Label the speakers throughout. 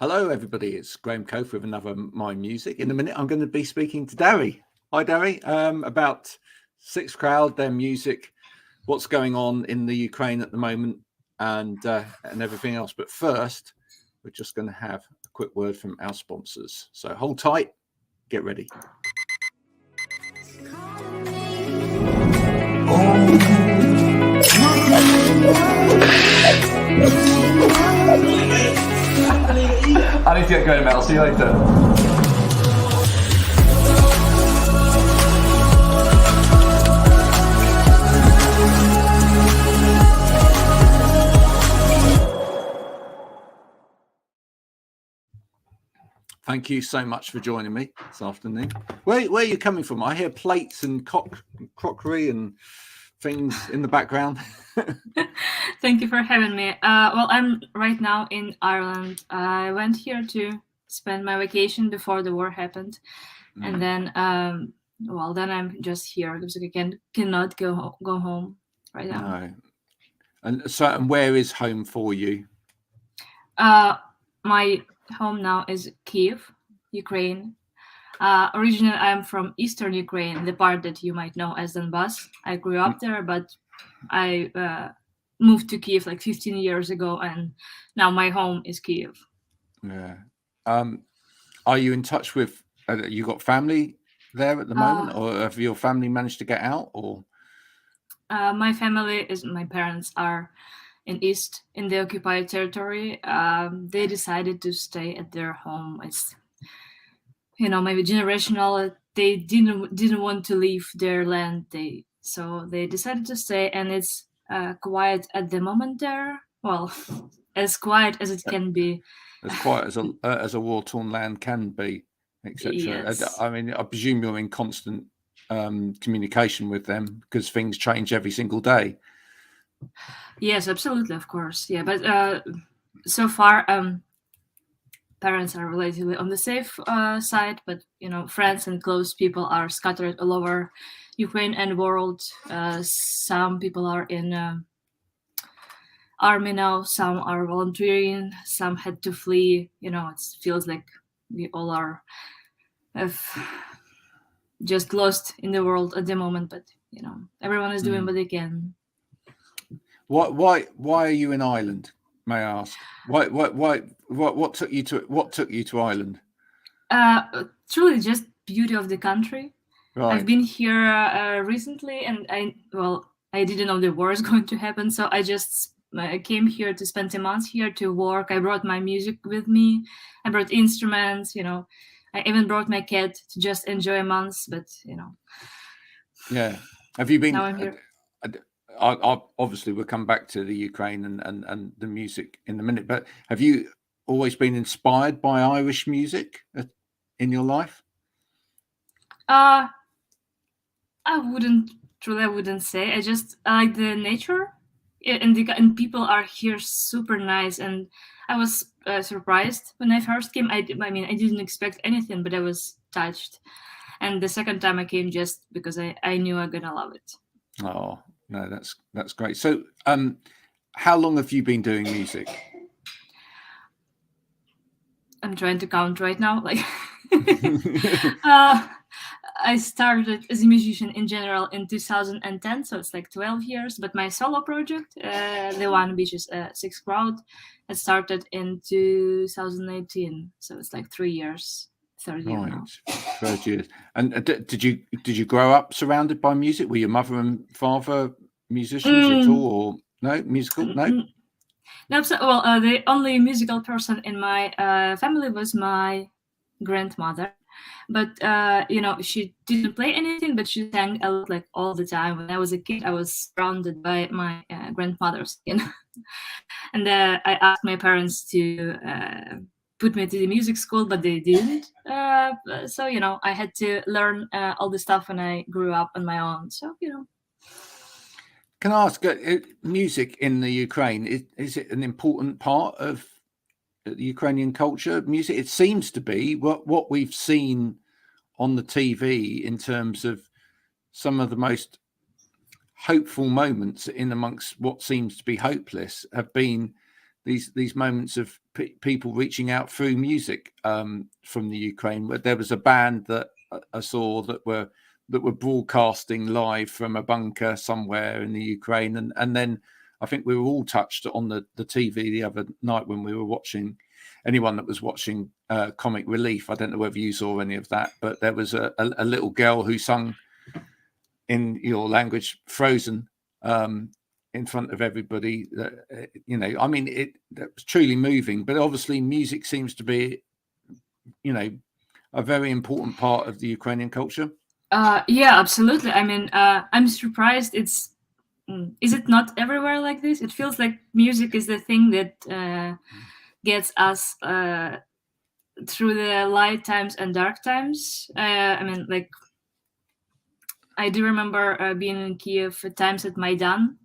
Speaker 1: Hello, everybody. It's Graham Coath with another My Music. In a minute, I'm going to be speaking to Dari. Hi, Dari. About Sixth Crowd, their music, what's going on in the Ukraine at the moment, and everything else. But first, we're just going to have a quick word from our sponsors. So hold tight, get ready.
Speaker 2: I need to get going, mate. I'll see you later.
Speaker 1: Thank you so much for joining me this afternoon. Where are you coming from? I hear plates and crockery and things in the background.
Speaker 3: Thank you for having me. Well, I'm right now in Ireland. I went here to spend my vacation before the war happened, and then then I'm just here because I cannot go home right now.
Speaker 1: No. And where is home for you?
Speaker 3: My home now is Kiev, Ukraine. Originally, I'm from Eastern Ukraine, the part that you might know as Donbass. I grew up there, but I moved to Kiev like 15 years ago, and now my home is Kiev.
Speaker 1: Yeah. Are you in touch with? You got family there at the moment, or have your family managed to get out? Or
Speaker 3: my parents are in the occupied territory. They decided to stay at their home. It's maybe generational. They didn't want to leave their land. So they decided to stay, and it's quiet at the moment there. Well, as quiet as it can be.
Speaker 1: As quiet as a war-torn land can be, etc.
Speaker 3: Yes.
Speaker 1: I mean, I presume you're in constant communication with them because things change every single day.
Speaker 3: Yes, absolutely, of course. Yeah, but so far, parents are relatively on the safe side, but friends and close people are scattered all over Ukraine and world. Some people are in army now, some are volunteering, some had to flee. It feels like we all have just lost in the world at the moment, but everyone is doing what they can.
Speaker 1: Why are you in Ireland, may I ask? What took you to Ireland?
Speaker 3: Truly just beauty of the country.
Speaker 1: Right.
Speaker 3: I've been here recently, and I didn't know the war is going to happen, so I came here to spend a month here to work. I brought my music with me. I brought instruments. I even brought my cat to just enjoy a month. But
Speaker 1: Yeah. Have you been?
Speaker 3: Now I'm here.
Speaker 1: Obviously, we'll come back to the Ukraine and the music in a minute. But have you always been inspired by Irish music in your life?
Speaker 3: I wouldn't say. I just like the nature, and people are here super nice. And I was surprised when I first came. I didn't expect anything, but I was touched. And the second time I came just because I knew I'm gonna love it.
Speaker 1: Oh no, that's great. So, how long have you been doing music?
Speaker 3: I'm trying to count right now. Like, I started as a musician in general in 2010, so it's like 12 years. But my solo project, the one which is Sixth Crowd, it started in 2018, so it's like 3 years. Third year now.
Speaker 1: 3 years. And did you grow up surrounded by music? Were your mother and father musicians at all, or no musical? No.
Speaker 3: No. So, the only musical person in my family was my grandmother, but she didn't play anything, but she sang a lot, like all the time. When I was a kid, I was surrounded by my grandmother's skin, and I asked my parents to put me to the music school, but they didn't. So I had to learn all the stuff when I grew up on my own. So
Speaker 1: Can I ask, music in the Ukraine, is it an important part of the Ukrainian culture? Music, it seems to be what we've seen on the TV in terms of some of the most hopeful moments in amongst what seems to be hopeless have been these moments of people reaching out through music from the Ukraine. Where there was a band that I saw that were broadcasting live from a bunker somewhere in the Ukraine, and then I think we were all touched on the TV the other night when we were watching. Anyone that was watching Comic Relief, I don't know whether you saw any of that, but there was a little girl who sung in your language, Frozen, in front of everybody. I mean, that was truly moving. But obviously, music seems to be, a very important part of the Ukrainian culture.
Speaker 3: Yeah, absolutely. I mean, I'm surprised. Is it not everywhere like this? It feels like music is the thing that gets us through the light times and dark times. I mean, like, I do remember being in Kiev at times at Maidan,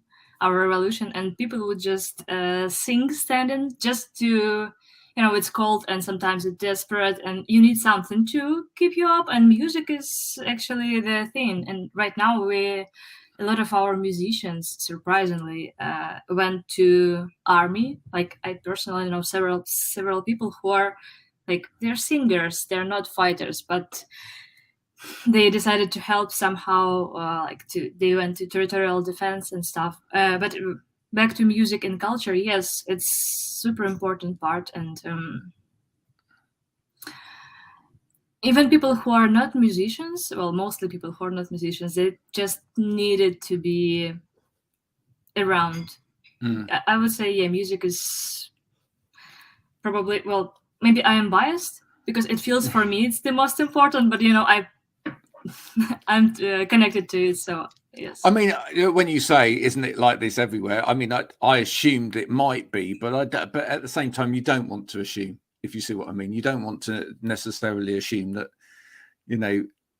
Speaker 3: our revolution, and people would just sing standing just to, it's cold and sometimes it's desperate and you need something to keep you up, and music is actually the thing. And right now a lot of our musicians, surprisingly, went to army. Like, I personally know several people who are like, they're singers, they're not fighters, but they decided to help somehow. They went to territorial defense and stuff. But back to music and culture, yes, it's super important part. And even people who are not musicians, well, mostly people who are not musicians, they just needed to be around. I would say, yeah, music is probably, well, maybe I am biased because it feels for me it's the most important, but I'm connected to it, so yes.
Speaker 1: I mean, when you say, isn't it like this everywhere? I mean, I assumed it might be, but at the same time, you don't want to assume, if you see what I mean. You don't want to necessarily assume that,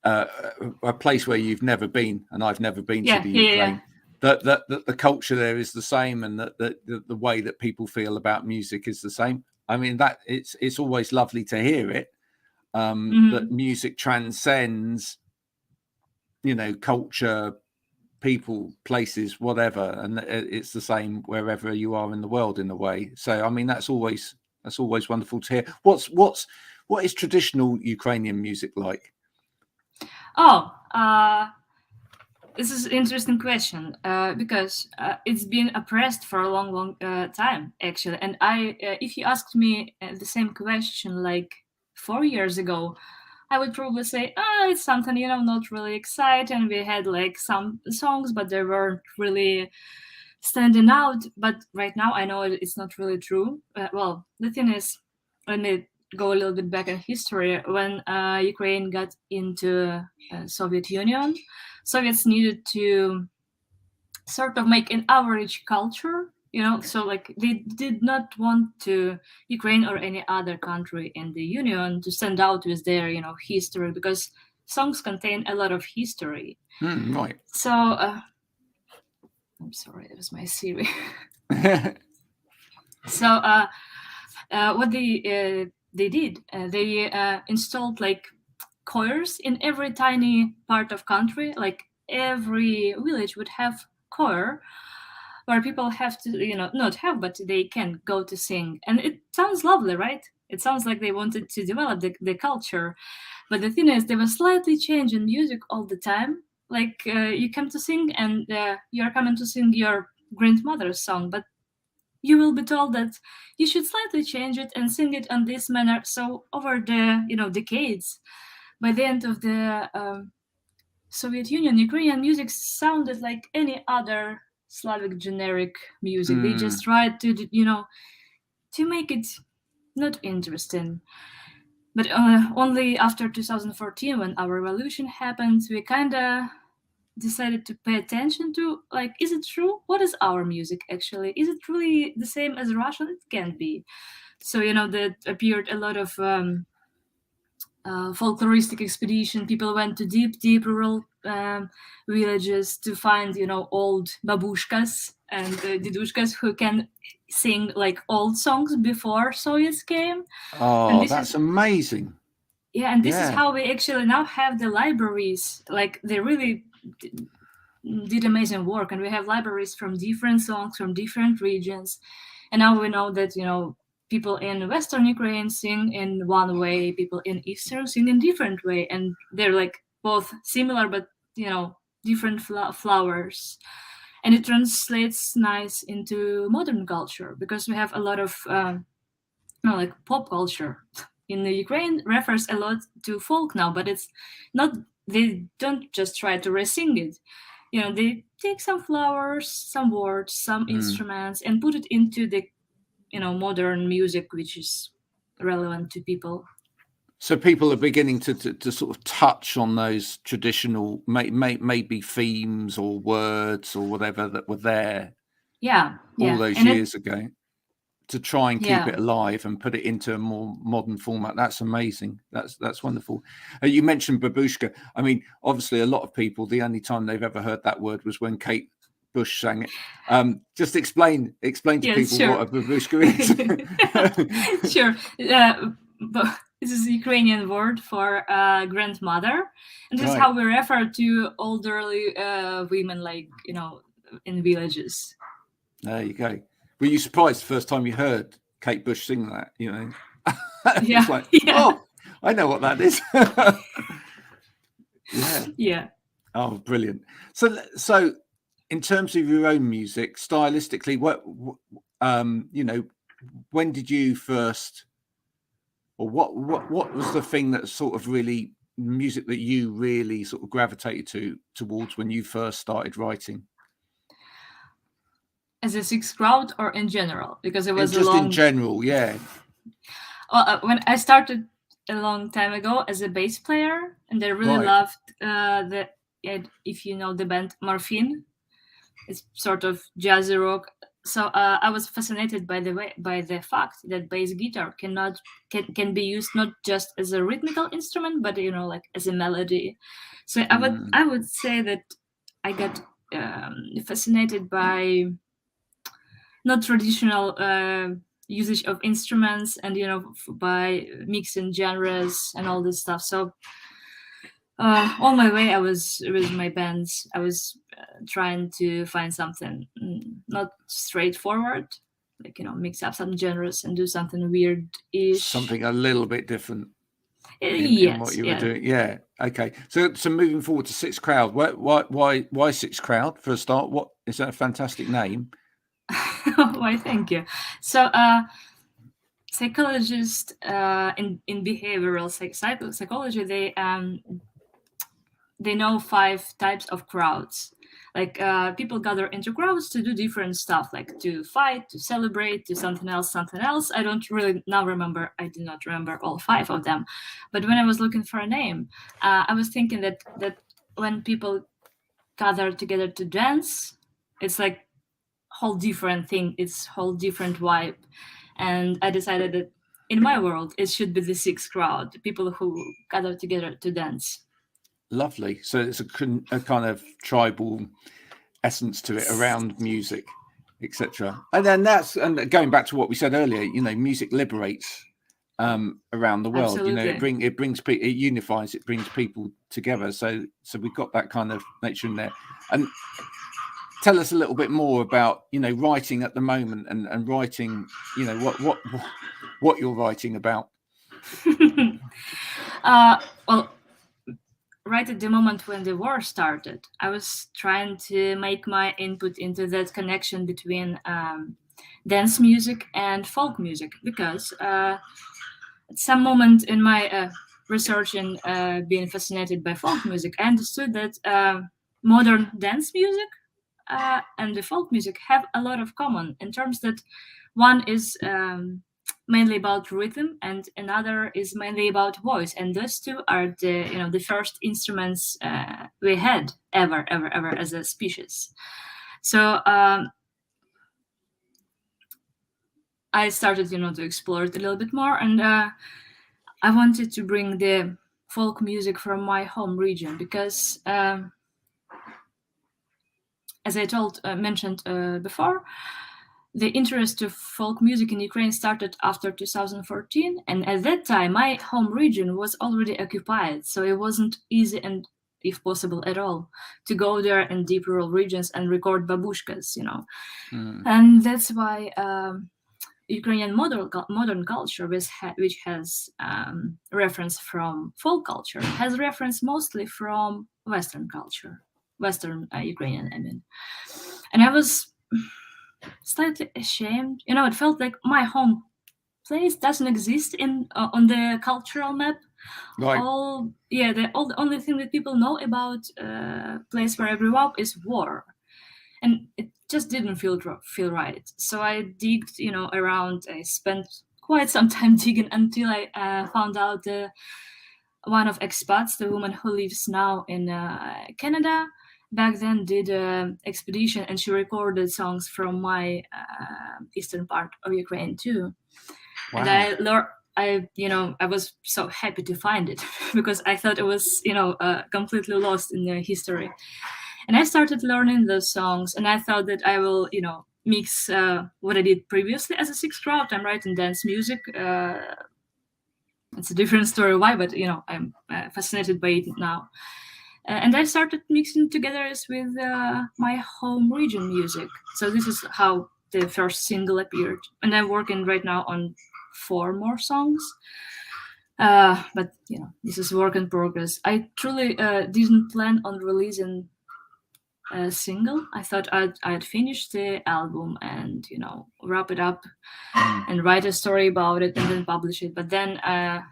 Speaker 1: a place where you've never been, and I've never been to the Ukraine, that the culture there is the same, and that the way that people feel about music is the same. I mean, that it's always lovely to hear it, that music transcends, culture, people, places, whatever, and it's the same wherever you are in the world in a way. So I mean, that's always wonderful to hear. What is traditional Ukrainian music like?
Speaker 3: This is an interesting question, because it's been oppressed for a long time, actually. And if you asked me the same question like 4 years ago, I would probably say, it's something, not really exciting. We had like some songs, but they weren't really standing out. But right now, I know it's not really true. Well, the thing is, let me go a little bit back in history. When Ukraine got into Soviet Union, Soviets needed to sort of make an average culture, so like they did not want to Ukraine or any other country in the Union to stand out with their, history, because songs contain a lot of history.
Speaker 1: Right.
Speaker 3: So, I'm sorry, it was my Siri. So, what they did, they installed like choirs in every tiny part of country. Like every village would have choir where people have to, not have, but they can go to sing. And it sounds lovely, right? It sounds like they wanted to develop the culture. But the thing is, they were slightly changing music all the time. Like you come to sing and you're coming to sing your grandmother's song, but you will be told that you should slightly change it and sing it on this manner. So over the, decades, by the end of the Soviet Union, Ukrainian music sounded like any other Slavic generic music. They just tried to, to make it not interesting. But only after 2014, when our revolution happened, we kind of decided to pay attention to, like, is it true? What is our music actually? Is it really the same as Russian? It can't be. So, there appeared a lot of folkloristic expedition. People went to deep rural villages to find, old babushkas and didushkas who can sing like old songs before Soviets came.
Speaker 1: Oh, that's amazing.
Speaker 3: Yeah, and this is how we actually now have the libraries. Like, they really did amazing work, and we have libraries from different songs from different regions. And now we know that, people in Western Ukraine sing in one way, people in Eastern sing in different way, and they're like both similar, but different flowers. And it translates nice into modern culture, because we have a lot of like pop culture in the Ukraine refers a lot to folk now, but it's not. They don't just try to re-sing it. They take some flowers, some words, some instruments, and put it into the modern music, which is relevant to people.
Speaker 1: So people are beginning to sort of touch on those traditional, maybe themes or words or whatever that were there all those years ago, to try and keep it alive and put it into a more modern format. That's amazing. That's wonderful. You mentioned Babushka. I mean, obviously a lot of people, the only time they've ever heard that word was when Kate Bush sang it. Just explain to people what a Babushka is.
Speaker 3: Sure. This is a Ukrainian word for grandmother, and this is how we refer to elderly women, like in villages.
Speaker 1: There you go. Were you surprised the first time you heard Kate Bush sing that? It's like, oh, I know what that is.
Speaker 3: Yeah.
Speaker 1: Oh, brilliant. So in terms of your own music, stylistically, what when did you first, or what was the thing that sort of really music that you really sort of gravitated towards when you first started writing?
Speaker 3: As a Sixth Crowd, or in general? Because it was
Speaker 1: just in general, yeah.
Speaker 3: Well, when I started a long time ago as a bass player, and I really loved if you know the band Morphine, it's sort of jazzy rock. So I was fascinated by the fact that bass guitar can be used not just as a rhythmical instrument, but like as a melody. So I would say that I got fascinated by not traditional usage of instruments, and by mixing genres and all this stuff. So all my way, I was with my bands, I was trying to find something not straightforward, like mix up some genres and do something weird-ish,
Speaker 1: something a little bit different.
Speaker 3: In
Speaker 1: what you were doing. Yeah. Okay. So moving forward to Sixth Crowd. Why Sixth Crowd for a start? What is that? A fantastic name.
Speaker 3: Why, thank you. So psychologists in behavioral psychology, they know 5 types of crowds. Like people gather into crowds to do different stuff, like to fight, to celebrate, to something else. I don't really now remember. I do not remember all 5 of them. But when I was looking for a name, I was thinking that when people gather together to dance, it's like whole different thing. It's whole different vibe. And I decided that in my world, it should be the Sixth Crowd, people who gather together to dance.
Speaker 1: Lovely. So it's a kind of tribal essence to it around music, etc. And then going back to what we said earlier, music liberates around the world.
Speaker 3: Absolutely.
Speaker 1: It brings people, it unifies, it brings people together. So we've got that kind of nature in there. And tell us a little bit more about writing at the moment and writing, what you're writing about.
Speaker 3: Well, right at the moment when the war started, I was trying to make my input into that connection between dance music and folk music, because at some moment in my research and being fascinated by folk music, I understood that modern dance music and the folk music have a lot of common, in terms that one is mainly about rhythm and another is mainly about voice, and those two are the first instruments we had ever as a species. So I started to explore it a little bit more, and I wanted to bring the folk music from my home region, because as I mentioned before, the interest of folk music in Ukraine started after 2014, and at that time my home region was already occupied, so it wasn't easy, and if possible at all, to go there in deep rural regions and record babushkas, And that's why Ukrainian modern culture, which has reference from folk culture, has reference mostly from Western culture, Western Ukrainian, I mean. And I was slightly ashamed. It felt like my home place doesn't exist on the cultural map.
Speaker 1: Right.
Speaker 3: The only thing that people know about place where I grew up is war, and it just didn't feel right. So I digged, around. I spent quite some time digging until I found out one of expats, the woman who lives now in Canada, back then did an expedition, and she recorded songs from my eastern part of Ukraine too.
Speaker 1: Wow.
Speaker 3: And I learned. I was so happy to find it because I thought it was, completely lost in the history. And I started learning those songs, and I thought that I will, mix what I did previously as a sixth crowd. I'm writing dance music. It's a different story why, but I'm fascinated by it now. And I started mixing together with my home region music. So this is how the first single appeared, and I'm working right now on 4 more songs. But this is work in progress. I truly didn't plan on releasing a single. I thought I'd finish the album and wrap it up and write a story about it and then publish it. But then a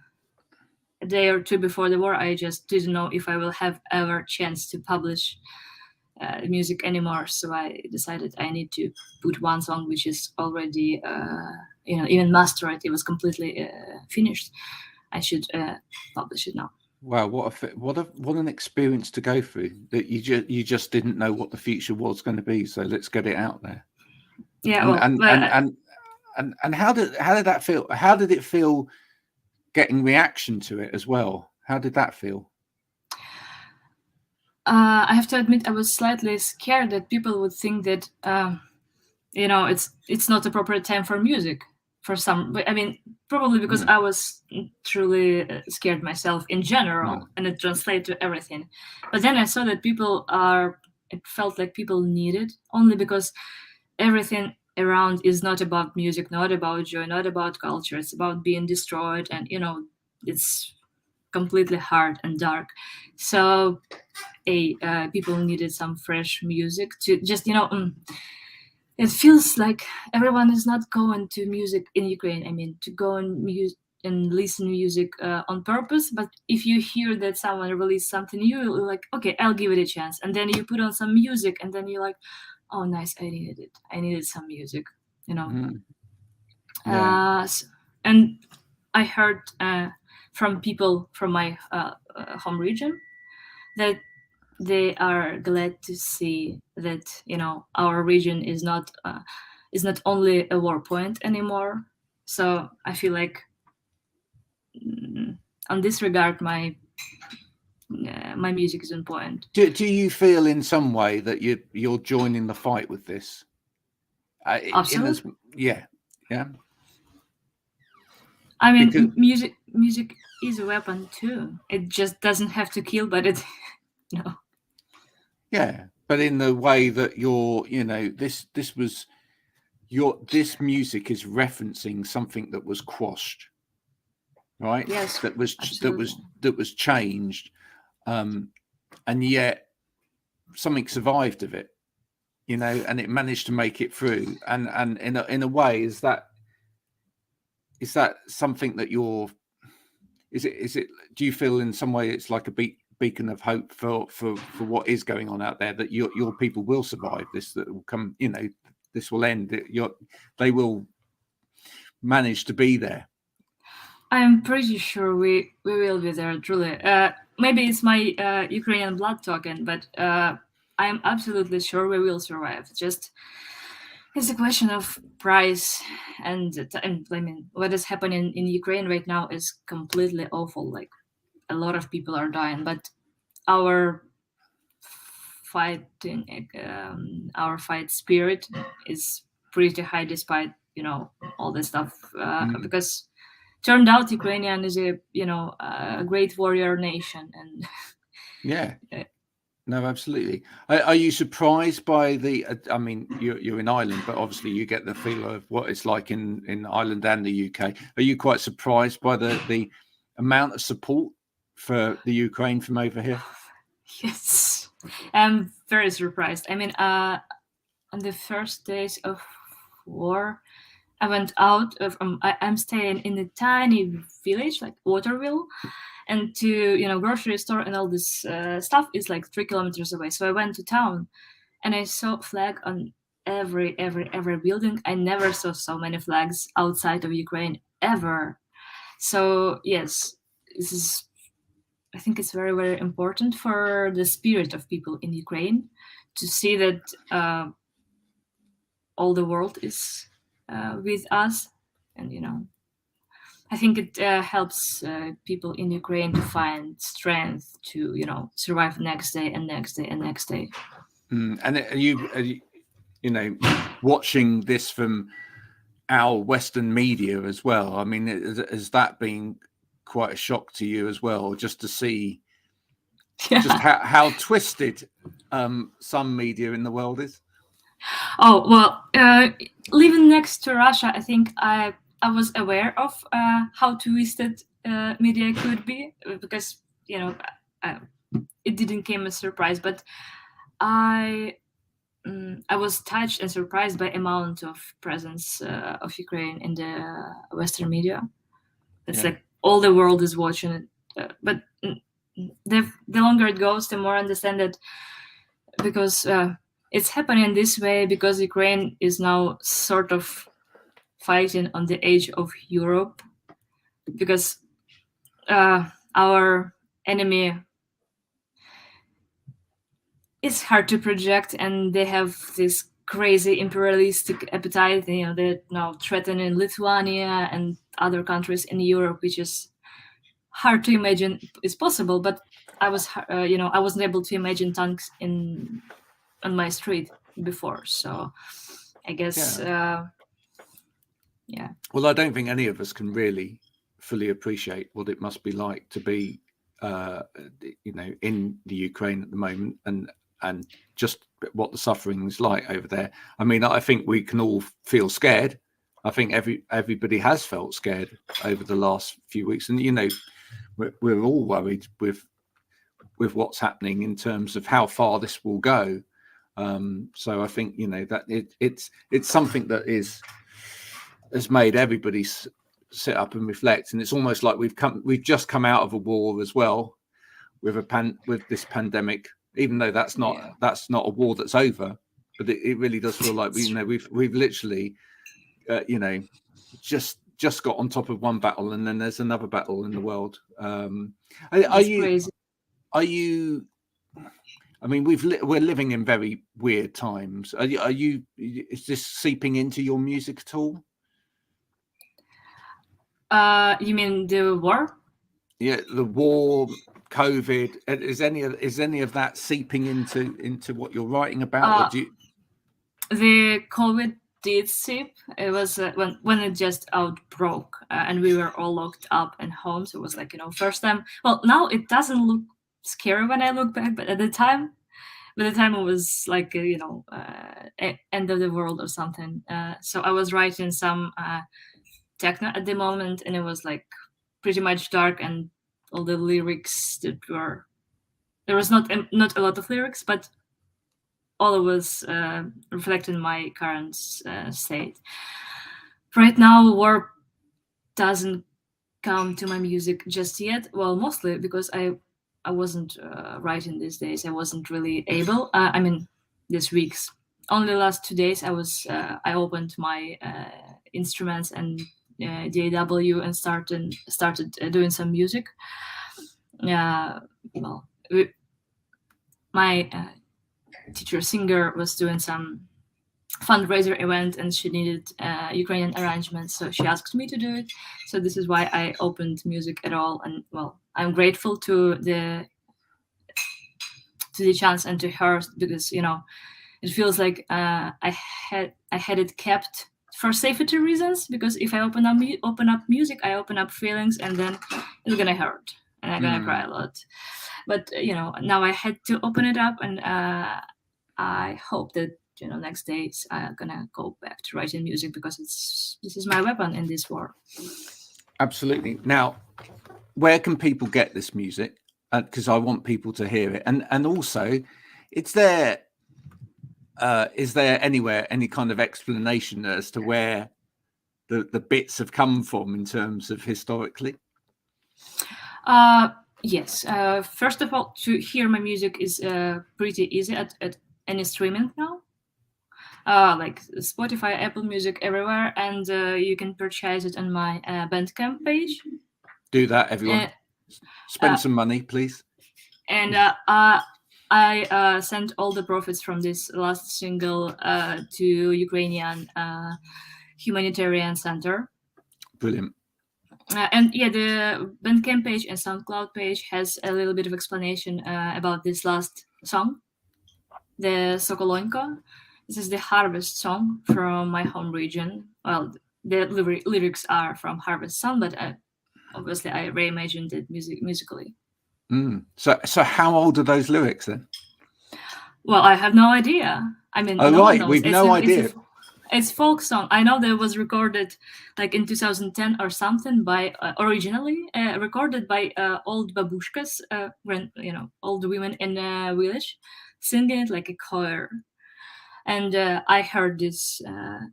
Speaker 3: day or two before the war, I just didn't know if I will have ever chance to publish music anymore. So I decided I need to put one song which is already even mastered. It was completely finished. I should publish it now.
Speaker 1: Wow, what an experience to go through, that you just didn't know what the future was going to be, so let's get it out there.
Speaker 3: Yeah,
Speaker 1: and how did that feel? How did it feel getting reaction to it as well? How did that feel?
Speaker 3: I have to admit I was slightly scared that people would think that it's not appropriate time for music for some. I mean, probably because I was truly scared myself in general, and it translates to everything. But then I saw that it felt like people need it, only because everything around is not about music, not about joy, not about culture. It's about being destroyed, and it's completely hard and dark. So people needed some fresh music to just it feels like everyone is not going to music in Ukraine. I mean, to go and listen music on purpose. But if you hear that someone released something new, you're like, okay, I'll give it a chance. And then you put on some music, and then you're like, oh, nice, I needed it. I needed some music,
Speaker 1: Yeah.
Speaker 3: And I heard from people from my home region that they are glad to see that our region is not only a war point anymore. So I feel like on this regard, my music is on point.
Speaker 1: Do you feel in some way that you're joining the fight with this?
Speaker 3: Absolutely.
Speaker 1: Yeah.
Speaker 3: I mean, music is a weapon too. It just doesn't have to kill, but it
Speaker 1: Yeah, but in the way that this music is referencing something that was quashed, right?
Speaker 3: Yes,
Speaker 1: that was changed, and yet something survived of it, and it managed to make it through. And in a way, is that something that is it? Do you feel in some way it's like a beacon of hope for what is going on out there, that your people will survive this, that will come, this will end, they will manage to be there?
Speaker 3: I'm pretty sure we will be there, truly. Maybe it's my Ukrainian blood talking, but I'm absolutely sure we will survive. Just it's a question of price, and I mean, what is happening in Ukraine right now is completely awful. Like, a lot of people are dying, but our fight spirit is pretty high despite all this stuff, because turned out Ukrainian is a great warrior nation, and
Speaker 1: yeah No, absolutely. Are you surprised by the? I mean, you're in Ireland, but obviously you get the feel of what it's like in Ireland and the UK. Are you quite surprised by the amount of support for the Ukraine from over here?
Speaker 3: Yes, I'm very surprised. I mean, on the first days of war, I went out from. I'm staying in a tiny village like Waterville, and to grocery store and all this stuff is like 3 kilometers away. So I went to town, and I saw flag on every building. I never saw so many flags outside of Ukraine ever. So yes, this is. I think it's very important for the spirit of people in Ukraine to see that all the world is with us, and I think it helps people in Ukraine to find strength to survive next day and next day and next day.
Speaker 1: And are you watching this from our Western media as well? I mean, has that been quite a shock to you as well, just to see just how twisted some media in the world is?
Speaker 3: Oh well, living next to Russia, I think I was aware of how twisted media could be, because it didn't come as a surprise, but I was touched and surprised by amount of presence of Ukraine in the Western media. It's like all the world is watching it, but the longer it goes, the more I understand that, because it's happening this way because Ukraine is now sort of fighting on the edge of Europe, because our enemy is hard to project, and they have this crazy imperialistic appetite. They're now threatening Lithuania and other countries in Europe, which is hard to imagine is possible. But I wasn't able to imagine tanks on my street before, so I guess yeah.
Speaker 1: Well, I don't think any of us can really fully appreciate what it must be like to be in the Ukraine at the moment, and just what the suffering is like over there. I mean, I think we can all feel scared. I think everybody has felt scared over the last few weeks, and we're all worried with what's happening in terms of how far this will go. So I think that it's something that has made everybody sit up and reflect, and it's almost like we've just come out of a war as well with this pandemic. Even though that's not a war that's over, but it really does feel like we've literally just got on top of one battle, and then there's another battle in the world. Are you? I mean, we're living in very weird times. Are you? Is this seeping into your music at all?
Speaker 3: You mean the war?
Speaker 1: Yeah, the war, COVID. Is any of that seeping into what you're writing about? Or do you...
Speaker 3: The COVID did seep. It was when it just outbroke, and we were all locked up in homes. It was like first time. Well, now it doesn't look scary when I look back, but at the time it was like end of the world or something. So I was writing some techno at the moment, and it was like pretty much dark, and all the lyrics there was not a lot of lyrics, but all of us reflecting my current state. Right now, war doesn't come to my music just yet. Well, mostly because I wasn't writing these days. I wasn't really able. I mean, these weeks. Only the last 2 days I opened my instruments and DAW and started doing some music. Well, my teacher singer was doing some fundraiser event, and she needed Ukrainian arrangements, so she asked me to do it. So this is why I opened music at all, and well, I'm grateful to the chance and to her, because it feels like I had it kept for safety reasons, because if I open up music, I open up feelings, and then it's gonna hurt, and and I'm gonna cry a lot. But now I had to open it up, and I hope that next days I'm gonna go back to writing music, because this is my weapon in this war.
Speaker 1: Absolutely. Now, where can people get this music? Because I want people to hear it, and also, is there anywhere any kind of explanation as to where the bits have come from in terms of historically?
Speaker 3: Yes. First of all, to hear my music is pretty easy at any streaming now. Like Spotify, Apple Music, everywhere, and you can purchase it on my Bandcamp page.
Speaker 1: Do that, everyone. Spend some money, please.
Speaker 3: And I sent all the profits from this last single to Ukrainian humanitarian center.
Speaker 1: Brilliant.
Speaker 3: And yeah, the Bandcamp page and SoundCloud page has a little bit of explanation about this last song, the Sokolonko. This is the harvest song from my home region. Well, the lyrics are from Harvest Song, but obviously I reimagined it musically.
Speaker 1: So how old are those lyrics then?
Speaker 3: Well, I have no idea. I mean,
Speaker 1: we've no idea.
Speaker 3: It's folk song. I know that it was recorded like in 2010 or something by originally recorded by old babushkas, old women in a village, singing it like a choir. And I heard this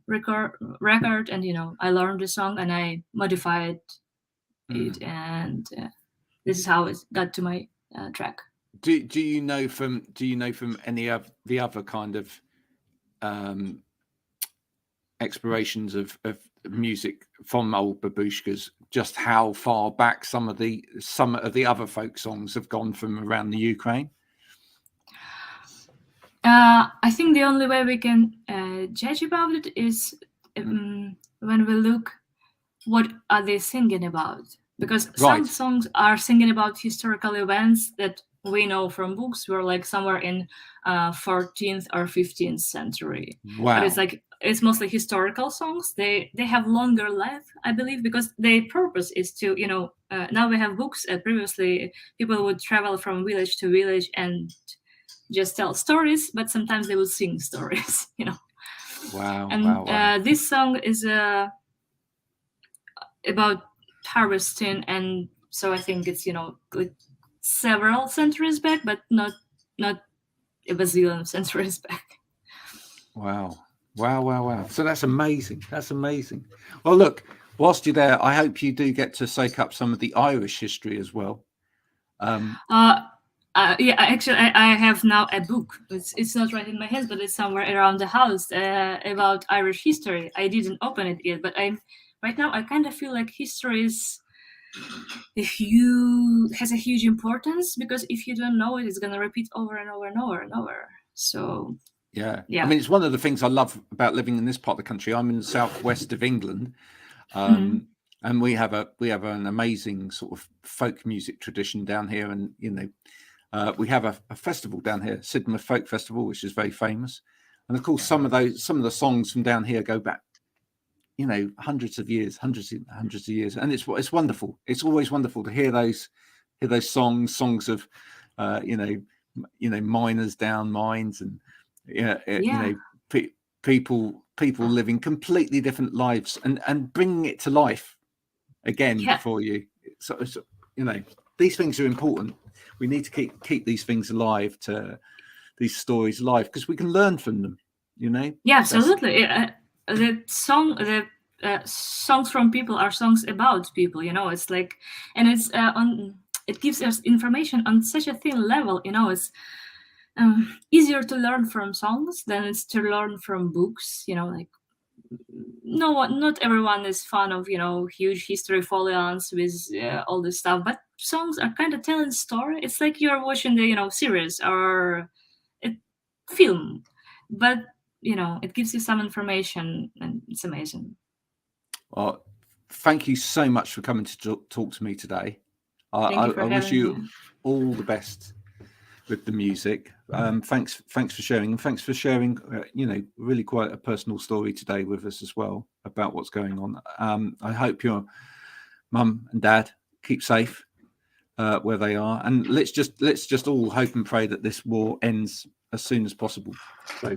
Speaker 3: record, and I learned the song and I modified it, and this is how it got to my track.
Speaker 1: Do you know from any of the other kind of explorations of music from old babushkas, just how far back some of the other folk songs have gone from around the Ukraine?
Speaker 3: I think the only way we can judge about it is when we look what are they singing about, because some songs are singing about historical events that we know from books were like somewhere in 14th or 15th century.
Speaker 1: Wow.
Speaker 3: But it's mostly historical songs. They have longer life, I believe, because their purpose is to now we have books. Previously people would travel from village to village and just tell stories, but sometimes they will sing stories,
Speaker 1: Wow.
Speaker 3: And
Speaker 1: wow.
Speaker 3: This song is about harvesting, and so I think it's like several centuries back, but not a bazillion centuries back.
Speaker 1: Wow. So that's amazing. Well, look, whilst you're there, I hope you do get to soak up some of the Irish history as well.
Speaker 3: Yeah, actually, I have now a book. It's not right in my hands, but it's somewhere around the house about Irish history. I didn't open it yet, but right now I kind of feel like history has a huge importance, because if you don't know it, it's gonna repeat over and over and over and over. So
Speaker 1: yeah. I mean, it's one of the things I love about living in this part of the country. I'm in the southwest of England. And we have an amazing sort of folk music tradition down here, and we have a festival down here, Sidmouth Folk Festival, which is very famous. And of course, some of the songs from down here go back, hundreds of years, hundreds of years, and it's wonderful. It's always wonderful to hear those songs of, miners down mines, and people living completely different lives, and bringing it to life again for you. So these things are important. We need to keep these things alive, these stories alive, because we can learn from them.
Speaker 3: Yeah, absolutely. The songs from people are songs about people. It's like, and it's it gives us information on such a thin level. It's easier to learn from songs than it's to learn from books. Like not everyone is fan of huge history folions with all this stuff, but songs are kind of telling story. It's like you're watching the series or a film, but it gives you some information, and it's amazing.
Speaker 1: Well, thank you so much for coming to talk to me today. I wish you all the best with the music. Thanks for sharing, and thanks for sharing really quite a personal story today with us as well about what's going on. I hope your mum and dad keep safe. where they are, and let's just all hope and pray that this war ends as soon as possible. So,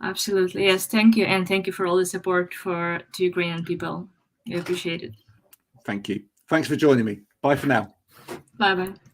Speaker 3: absolutely, yes. Thank you, and thank you for all the support to Ukrainian people. We appreciate it.
Speaker 1: thank you. Thanks for joining me. Bye for now.
Speaker 3: Bye bye.